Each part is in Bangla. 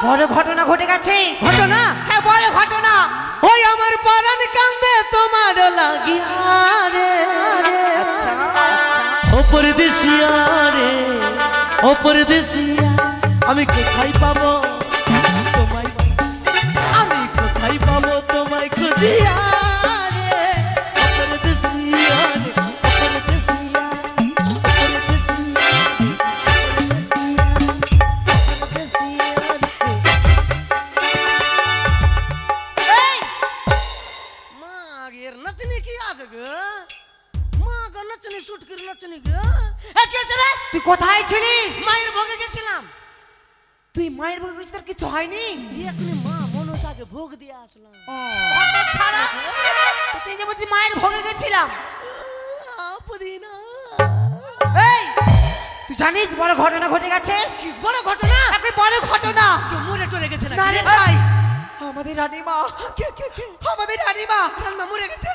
বড় ঘটনা ঘটে গেছে। ঘটনা? হ্যাঁ বড় ঘটনা। ওই আমার পরাণ কান্দে তোমার লাগিয়া রে। আচ্ছা ও পরদেশিয়া রে, ও পরদেশিয়া, আমি কোথায় পাবো তোমায়, আমি কোথায় পাবো তোমায় খুঁজিয়া রে। ও পরদেশিয়া রে, ও পরদেশিয়া, ও পরদেশিয়া রে, ও পরদেশিয়া, ও পরদেশিয়া রে। মা এর নচনি কি আছে গো? মা গো নচনি শুট করে নচনি গো। কি হয়েছে রে? তুই কোথায় ছিলিস? মায়ের ভোগে গেছিলাম। তুই মায়ের ভোগে গেছিস, তোর কিছু হয়নি? এখনি মা মনসাকে ভোগ দিয়ে আসলাম। ছাড়া তুই যে বলছিস মায়ের ভোগে গেছিলাম। পুদিনা। এই তুই জানিস বড় ঘটনা ঘটে গেছে? কি বড় ঘটনা? একটা বড় ঘটনা। কেউ মরে টরে গেছে না রে ভাই, আমাদের রানীমা, কে কে কে? আমাদের রানীমা। রান্না মরে গেছে।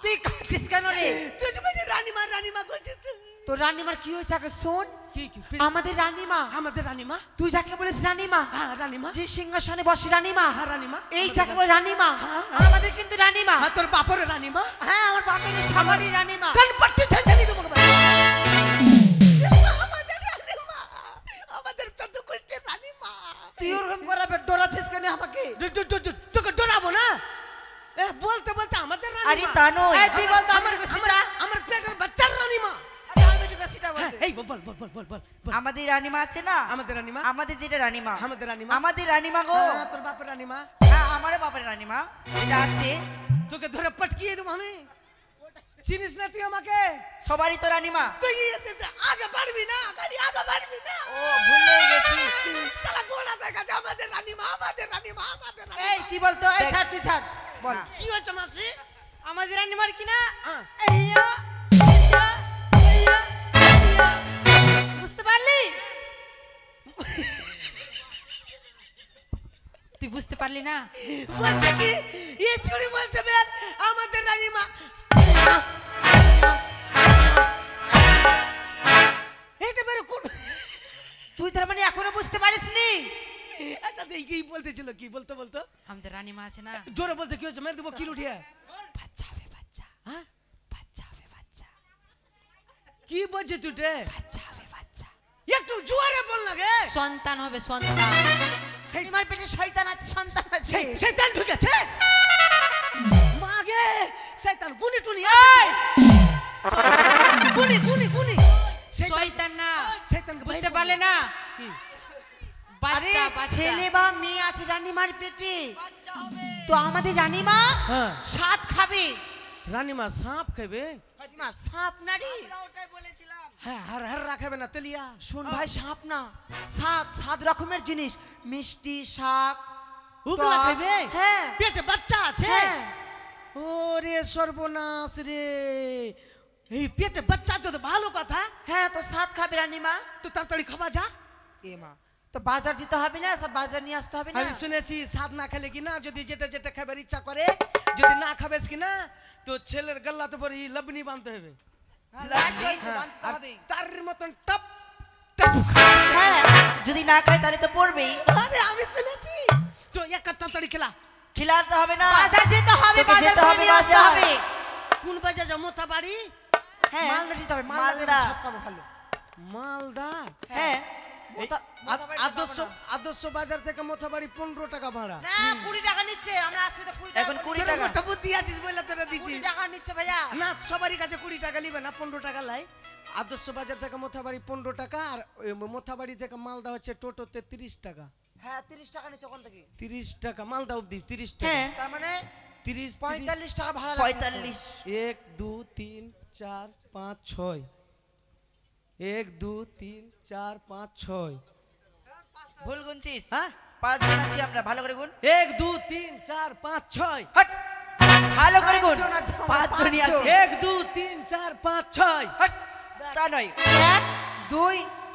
তুই কাঁদছিস কেন রে? তুই যে বলছিস রানীমা রানীমা করছিস তুই। তোর রানীমার কি হয়েছে আগে শোন। কি কি? আমাদের রানীমা, আমাদের রানীমা? তুই যাকে বলিস রানীমা, হ্যাঁ রানীমা। যে সিংহাসনে বসে রানীমা, হ্যাঁ রানীমা। এই যাকে বলে রানীমা, হ্যাঁ, আমাদের কিন্তু রানীমা। হ্যাঁ তোর বাপের রানীমা? হ্যাঁ আমার বাপের সবারই রানীমা। কান পট্টি ঝাঁঝালি দেবো আমাদের রানীমা, আমাদের চোদ্দ গোষ্ঠীর রানীমা। তুই ওরকম করাবে ডরাচ্ছিস কেন আমাকে? তোকে ডরাবো না? বলতে বলতে আমাদের রানীমা। আরে তা নয়। এই তুই বল তো আমার কাছেটা। আমার পেটের বাচ্চার রানীমা। আরে আমি তোর কাছেটা বলতে। এই বল বল বল বল বল বল। আমাদের রানীমা আছে না? আমাদের রানীমা? আমাদের যেটা রানীমা, আমাদের রানীমা? আমাদের রানীমা গো। হ্যাঁ, তোর বাপের রানীমা? হ্যাঁ আমার বাপের রানীমা এটা আছে। তোকে ধরে পটকিয়ে দেবো আমি। চিনিস না তুই আমাকে? সবারই তো রানীমা। তুই আগে বাড়বি না, খালি আগে বাড়বি না। ও ভুলে গেছি। শালা গোড়া দেখাচ্ছে আমাদের রানীমা, আমাদের রানীমা, আমাদের রানীমা। এই তুই বল তো, এই ছাড় তুই ছাড় বল। কি হয়েছে মাসি? আমাদের রান্নার কিনা হ্যাঁ। এইয়া, এইয়া, এইয়া, এইয়া। বুঝতে পারলি? তুই বুঝতে পারলি না? বলছে কি এই চুরি বলছে বের আমাদের রানীমা। এইটা বের কোন? তুই তার মানে এখনো বুঝতে পারিসনি? আচ্ছা দেখ কি বলতেছিল, কি বলতে বলতো? আমাদের রানীমা আছে না, জোরে বলতে কি হয়েছে? মেরে দেবো কি লুটিয়ে। বাচ্চা হবে বাচ্চা, হ্যাঁ বাচ্চা হবে বাচ্চা, কি বলছে তুই রে? বাচ্চা হবে বাচ্চা, একটু জোরে বল লাগে। সন্তান হবে সন্তান। আমার পেটে শয়তান আছে, সন্তান আছে। শয়তান ঢুকেছে মাগে। শয়তান গুনি টুনি গুনি গুনি গুনি। শয়তান না, শয়তানকে বুঝতে পারলে না? কি? আরে বাচ্চা বাচ্চা। ছেলে বা মেয়ে আছে রানীমার পেটে, তো আমাদের রানীমা হ্যাঁ সাত খাবে। রানীমা সাপ খাবে? রানীমা সাপ নারী। হ্যাঁ হার হার রাখাবে না তেলিয়া। শোন ভাই, সাপ না, সাত সাত রকমের জিনিস, মিষ্টি শাক ওগুলা টক। খাবে? হ্যাঁ পেটে বাচ্চা আছে? হ্যাঁ। ওরে সর্বনাশ রে, এই পেটে বাচ্চা তো ভালো কথা। হ্যাঁ তো সাত খাবে রানীমা। তো তাড়াতাড়ি খাওয়া যা। এ মা, তো বাজার যেতে হবে না? সব বাজার নিয়ে আসতে হবে না? আমি শুনেছি সাত না খেলে কি না, যদি যেটা যেটা খাবার ইচ্ছা করে, যদি না খাবেস কি না, তো ছেলের গল্লাতে পরে লবণী বাঁধতে হবে। লাড্ডু তো হ্যাঁ, বাঁধতে আর হবেই। তার মতন টপ টপ। হ্যাঁ যদি না খায় তাহলে তো পড়বেই। আরে আমি শুনেছি। তো এক কাপ তাড়াতাড়ি খেলা। খিলাতে হবে না, বাজার যেতে হবে, তোকে যেতে হবে বাজার। কোন বাজার যা? মোথা বাড়ি? হ্যাঁ মালদা যেতে হবে, মালদা সব পাবো ভালো। মালদা? হ্যাঁ আদর্শ বাজার থেকে মোথাবাড়ি 15 টাকা ভাড়া। না 20 টাকা নিচ্ছে, আমরা আসছি তো 20 টাকা। এখন 20 টাকা মোটা বুদ্ধি আছিস বলে তোরা দিছিস। 20 টাকা নিচ্ছে ভাইয়া। না সবারই কাছে 20 টাকা নিবে না, 15 টাকা লাই। আদর্শ বাজার থেকে মোথাবাড়ি 15 টাকা, আর মোথাবাড়ি থেকে মালদা হচ্ছে টোটোতে 30 টাকা। হ্যাঁ 30 টাকা নিচ্ছে ওখান থেকে। 30 টাকা মালদা অবধি 30 টাকা। হ্যাঁ তার মানে 30 45 টাকা ভাড়া লাগছে। 45 1 2 3 4 5 6 1 2 3 4 5 6। ভুল গুনছিস হ্যাঁ 5 জন আছি আমরা, ভালো করে গুন। 1 2 3 4 5 6। হট ভালো করে গুন। 5 জনই আছে। 1 2 3 4 5 6। হট তা নয়। 1 2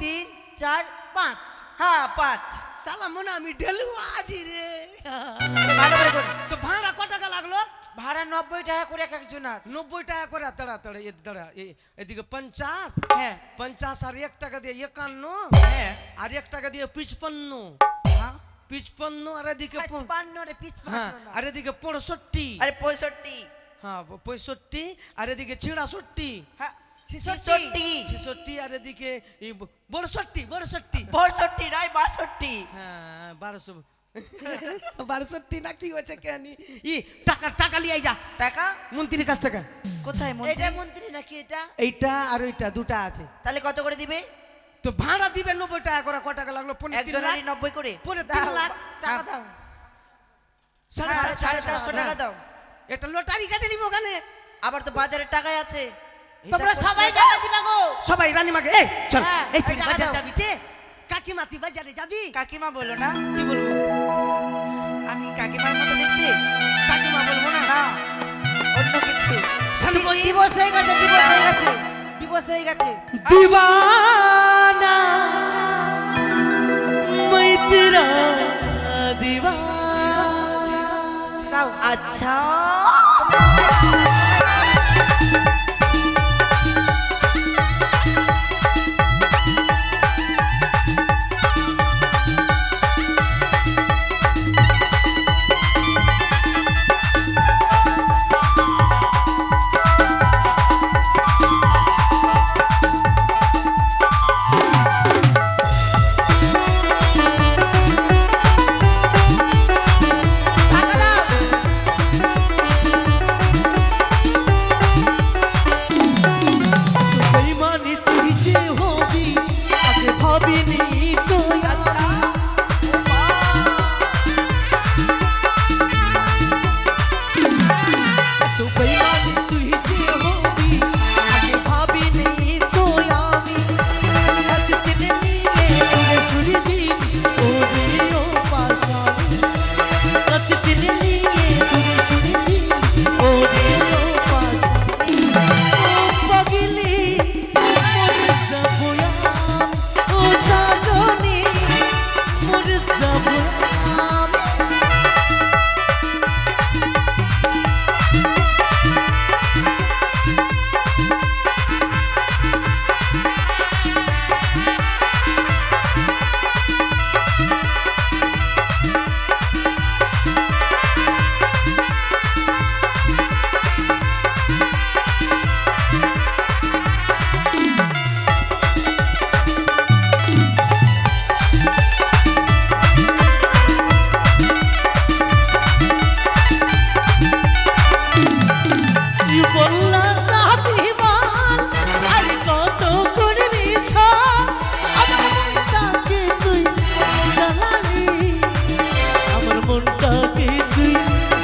3 4 5। হ্যাঁ 5। সালা মনে আমি ঢেলু আজি রে। ভালো করে গুন। তো ভাড়া কত টাকা লাগলো? ভাড়া 90 টাকা করে এক একজনের। 90 টাকা করে দাঁড়া দাঁড়া দাঁড়া এদিকে 50, হ্যাঁ 50 আর 1 টাকা দিয়ে 51, হ্যাঁ আর 1 টাকা দিয়ে 55, হ্যাঁ 55 আর এদিকে 55 রে 55 হ্যাঁ না। আর এদিকে 65, আরে 65 হ্যাঁ 65 আর এদিকে 66, হ্যাঁ 66 66 আর এদিকে 62, 62 62 নাই 62 হ্যাঁ 1200 62 না কি হয়েছে কেনি ই টাকা টাকা লিয়ে যা টাকা মন্ত্রীর কাছ থেকে কোথায় মন্ত্রী এটা মন্ত্রী নাকি এটা? এইটা আর ওইটা দুটা আছে তাহলে কত করে দিবে তো ভাড়া দিবে 90 টাকা করে ক টাকা লাগলো একজনেরই 90 করে পরে 3 লাখ টাকা দাও। হ্যাঁ, 450 450 টাকা দাও এটা লটারি কাটে দিব ওখানে আবার তো বাজারের টাকাই আছে তোমরা হিসাব সবাই করছিস টাকা দিবা গো। সবাই রানীমাকে এই চল হ্যাঁ, এই চল ওই টাকা বাজার দাও। যাবি তে কাকিমাতি বাজারে যাবি কাকিমা বলো না কি বলবো আমি কাকিমার মতো দেখতে কাকিমা বলবো না না অন্য কিছু শানু বহি ডিভোর্স হয়ে গেছে, ডিভোর্স হয়ে গেছে, ডিভোর্স হয়ে গেছে। दीवाना मैं तेरा दीवाना দাও। আচ্ছা बेईमानी तुझी जे होगी आगे भाभी नहीं तो तो बेईमानी तुझी जे होगी आगे भाभी नहीं तो यामी आज तेरे लिए तुझे सुरी दी ओ रे ओ पाशानी आज तेरे लिए तुझे सुरी दी ओ रे ओ पाशानी ओ पगली मोर जबुया ओ साजनी मोर जबुया বললা সাহিবাল আর কত করবি ছাড় আমার মনটাকে তুই জ্বালালি আমার মনটাকে তুই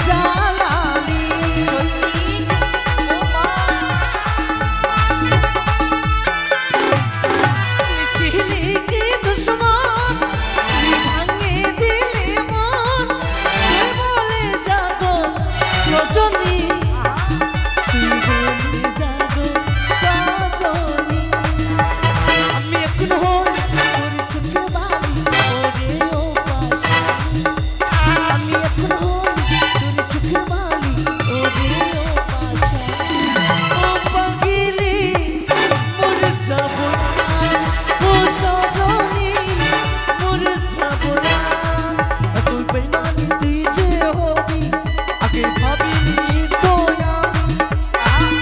জ্বালালি সত্যি ও মা ছিলি কি দুশ্মন তুই ভাঙে দিলে মন তুই বলে যাগো সজনী তুই বলে যাগো সজনী আমি এখন হই তোর চোখে বালি ওরে ও পাশানি আমি এখন হই তোর চোখে বালি ওরে ও পাশানি ও পাগলি মোর যাবো ও সজনী মোর যাবো না তুই বেমানি তুই যে হবি আগে ভাবিনি তো আমি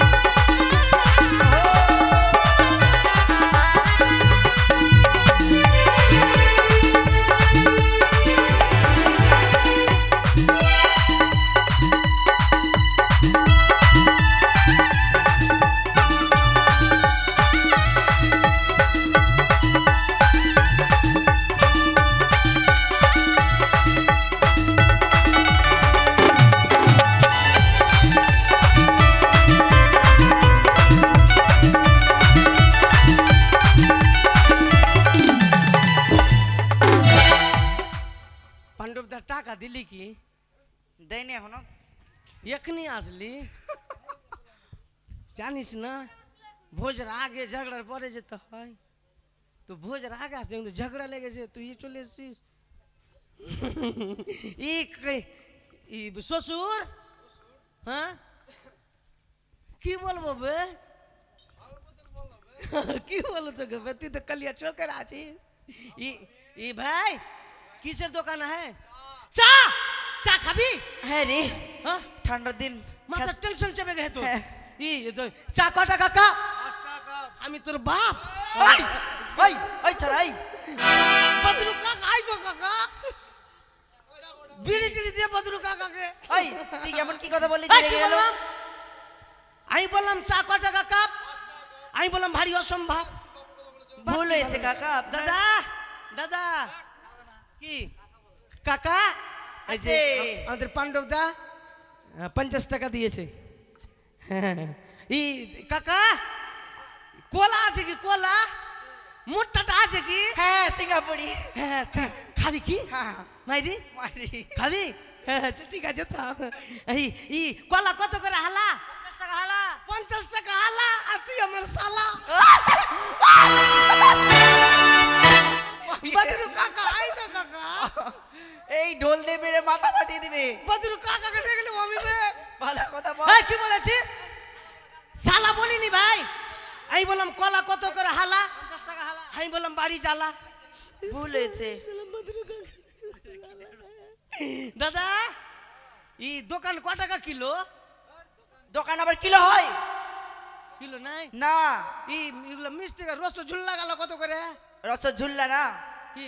পাণ্ডবদার টাকা দিলি কি দেয়নি এখনো এখনই আসলি জানিস না ভোজের আগে ঝগড়ার পরে যেতে হয় তো ভোজের আগে আসতে কিন্তু ঝগড়া লেগেছে তুই চলে এসেছিস ই শ্বশুর হ্যাঁ কি বলবো বে কি বলো তোকে বে তুই তো কলিয়া চোখের আছিস ই ভাই কিসের দোকান হ্যাঁ চা চা খাবি হ্যাঁ রে হ্যাঁ ঠান্ডার দিন মাথা টেনশন চেপে গেছে তো হ্যাঁ। চা কটা কাকা আমি তোর বাপ ওই ওই ওই ছাড়া এই বদরু কাকা আই তো কাকা বিড়ি টিড়ি দিয়ে বদরু কাকাকে ওই তুই এমন কি কথা বললি এই, যে কি রেগে গেল বললাম? আমি বললাম চা কটা কাকা আমি বললাম ভারী অসম্ভব ভুল হয়েছে কাকা আপনার দাদা দাদা কি কাকা এই যে আছে। আমাদের পাণ্ডব দা 50 টাকা দিয়েছে ই কাকা কোলা আছে কি কোলা মোটাটা আছে কি হ্যাঁ সিঙ্গাপুরি হ্যাঁ খাবি কি হ্যাঁ মাইরি মারি খাবি আচ্ছা ঠিক আছে তো এই কলা কত করে হালা 50 টাকা হালা 50 টাকা হালা আর তুই আমার শালা বদরু কাকা আই তো কাকা এই ঢোল দিয়ে মেরে মাথা ফাটিয়ে দিবে বদরু কাকাকে দেখলে আমি বে ভালো কথা বল এই কি বলেছি শালা বলিনি ভাই আমি বললাম কলা কত করে হালা 50 টাকা হালা আমি বললাম বাড়ি জ্বালা ভুল হয়েছে দাদা এই দোকান ক টাকা কিলো দোকান আবার কিলো হয় কিলো নাই না এগুলো মিষ্টি রসগোল্লা গেল কত করে রসগোল্লা না কি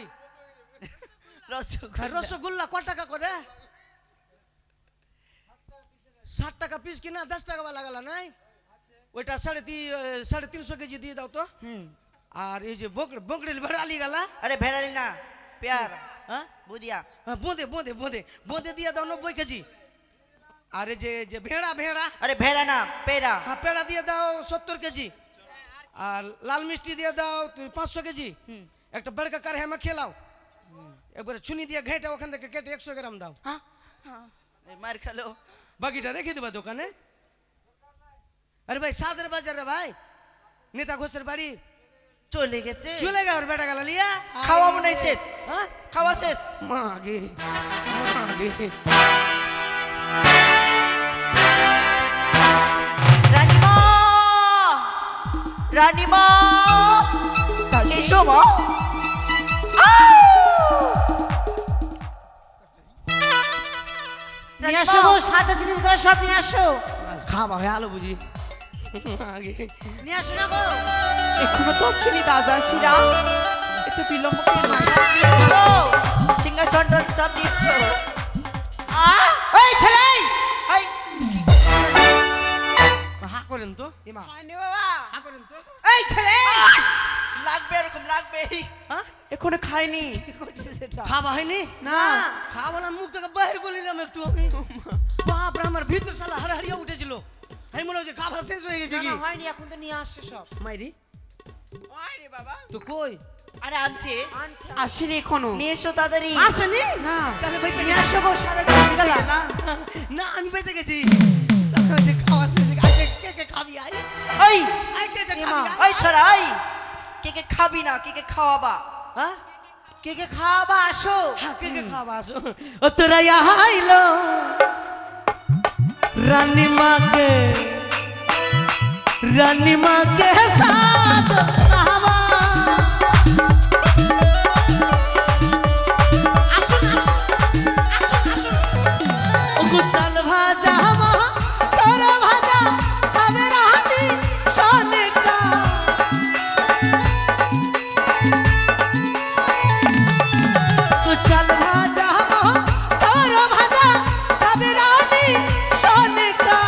রসগোল্লা রসগোল্লা ক টাকা করে 60 টাকা পিস কিনা 10 টাকা वाला গেল নাই ওইটা 350 কেজি দিয়ে দাও তো আর এই যে বকড়েল ভরালি গেল আরে ভেড়ালি না পেয়ার হ্যাঁ বুদিয়া বোঁদে বোঁদে বোঁদে বোঁদে দিয়ে দাও 90 কেজি আর এই যে ভেড়া ভেড়া আরে ভেড়া না পেড়া হ্যাঁ পেড়া দিয়ে দাও 70 কেজি আর লাল মিষ্টি দিয়ে দাও 500 কেজি একটা বড়কা কার হেমা খেলাও একবার চুনি দিয়ে ঘেটে ওখান থেকে কেটে 100 গ্রাম দাও হ্যাঁ হ্যাঁ এই মার খালো বাকিটা রেখে দেবা দোকানে আরে ভাই সাদের বাজার রে ভাই নেতা ঘোষের বাড়ি চলে গেছে চলে গেল বেটা গেল লিয়া খাওয়া মনে হয় শেষ হ্যাঁ খাওয়া শেষ মাগে মাগে রানীমা রানীমা এসো মা নিয়ে আসো গো, সাদা জিনিসগুলো সব নিয়ে আসো খাওয়া হয়ে আলো বুঝি মাগে নিয়ে আসো না গো এখনো তো ছিলি দাদা শিরা একটু বিলম্ব করে সিংহাসন সব দিচ্ছ এই ছেলে এই হা করেন তো ইমা হা করেন তো এই ছেলে লাগবে এরকম লাগবে হ্যাঁ এখনো খাইনি কি করছিস এটা খাওয়া হয়নি না খাওয়া না মুখ থেকে বাইরে বলিলাম একটু আমি বাপ রে আমার ভিতর শালা হাড়াহাড়িয়া উঠেছিল আমি মনে হচ্ছে খাওয়া শেষ হয়ে গেছে কি না হয়নি এখন তো নিয়ে আসছে সব মাইরি আরে বাবা তো কই আরে আনছে আনছে আসেনি এখনো নিয়ে এসো তাড়াতাড়ি আসেনি না তাহলে বেঁচে নিয়ে গেছি আসো গো সাদা জিনিসগুলো না আমি বেঁচে গেছি শালা যে খাওয়া শেষ হয়ে গেছে। আজকে কে কে খাবি আই ওই আই কে কে এমা। খাবি আই? ওই ছড়া ওই কে কে খাবি না কে কে খাওয়াবা হ্যাঁ কে কে খাওয়াবা আসো হ্যাঁ কে কে খাওয়া আসো ও তোরা আইলো রানী মা के साथ खावा আসুন আসুন আসুন আসুন ওগো চাল ভাজা মা তোরা ভাজা খাবে রানী সোনেটা তো চাল ভাজা মা তোরা ভাজা খাবে রানী সোনেটা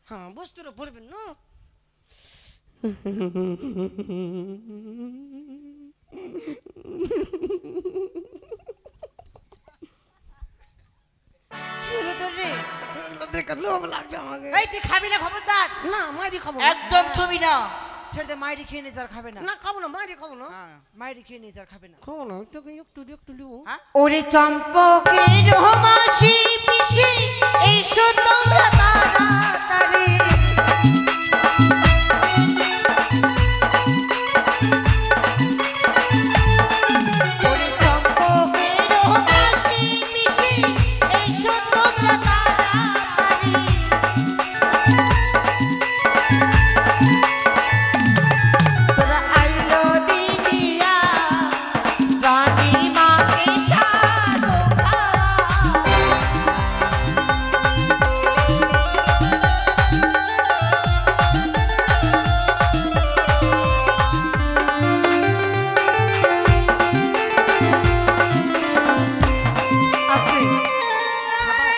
হ্যাঁ বুঝতে পড়বেন না কি হলো তোর রে? দেখে লোভ লাগছে আমাকে এই তুই খাবি না খবরদার। না মাইরি খাবো না। একদম ছবি না। ছেড়ে দে, মাইরি খেয়ে নিয়ে যার খাবে না। না খাবো না মাইরি খাবো না হ্যাঁ মাইরি খেয়ে নিয়ে যার খাবে না। খাবো না তোকে একটু একটু লিবো হ্যাঁ ওরে চম্পকের মাসি পিসি এসো তোমরা তাড়াতাড়ি। ওরে চম্পকের মাসি পিসি এসো তোমরা তাড়াতাড়ি। তোরা আইলো দিদিয়া রানী মাকে সাধো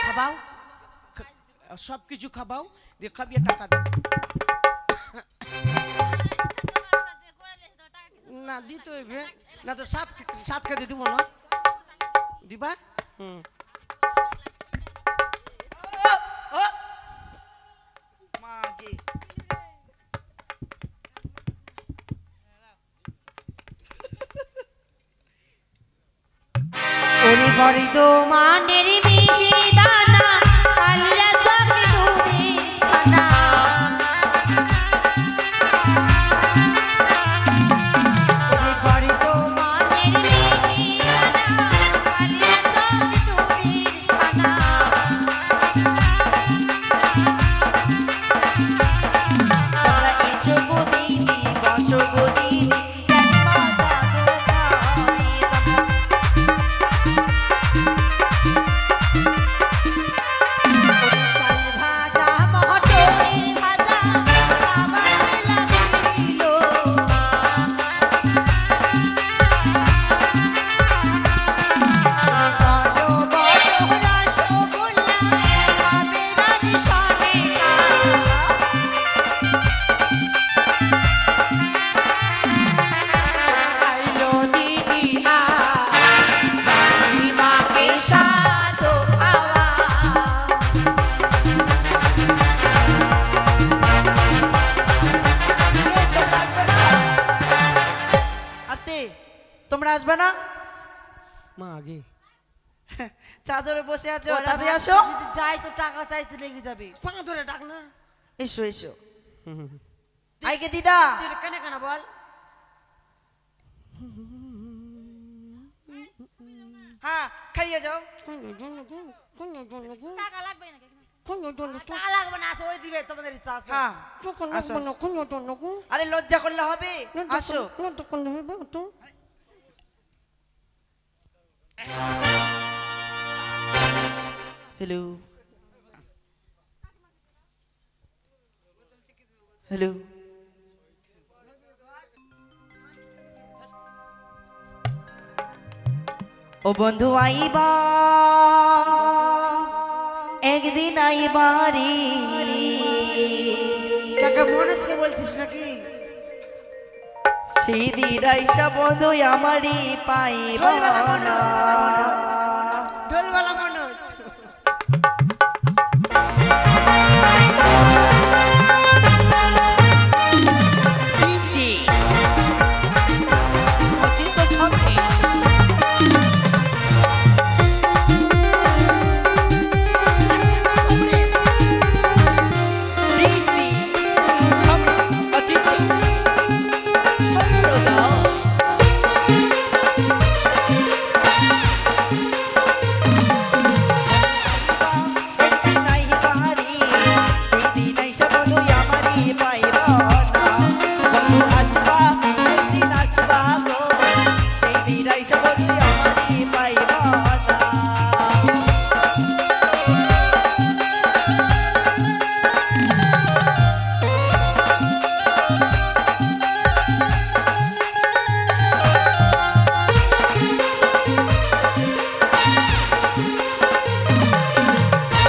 খাবাও সব কিছু খাবাও দিয়ে খাবিয়ে টাকা দাও না দিতে হইবে না তো সাত খেতে দিব না দিবা হুম মাগে ওরে বড়ি দো মানের মিহি দানা আলিয়া চক দুধে ছানা। ওরে বড়ি দো মানের মিহি দানা আলিয়া চক দুধে ছানা। তোমরা এসো গো দিদি বসো গো দিদি রানী মা সাধু খাবি চাল ভাজা মটরের ভাজা খাবার লাগিল। বড় বড় রসগোল্লা খাবে রানী সনে কাঁচা। আইলো দিদিয়া রানী মাকে সাধো খাওয়া। আস্তে তোমরা আসবে না মা আগে চাদরে বসে আছো ওরা তাড়াতাড়ি ভাবছে আসো যদি যাই তো টাকা চাইতে লেগে যাবে। পা ধরে ডাক না এসো এসো আইকে দিদা তুই এটা কেন কেন বল? হ্যাঁ খাইয়ে যাও টাকা লাগবে না, আসো ওই দিবে তোমাদের ইচ্ছা আছে। হ্যাঁ আসো, আরে লজ্জা করলে হবে আসো হ্যালো হ্যালো ও বন্ধু আইবা একদিন আইবারি কাকা মনে থেকে বলছিস নাকি? সেই দিন আইসা বন্ধু আমারই পাইবা না ঢোলওয়ালা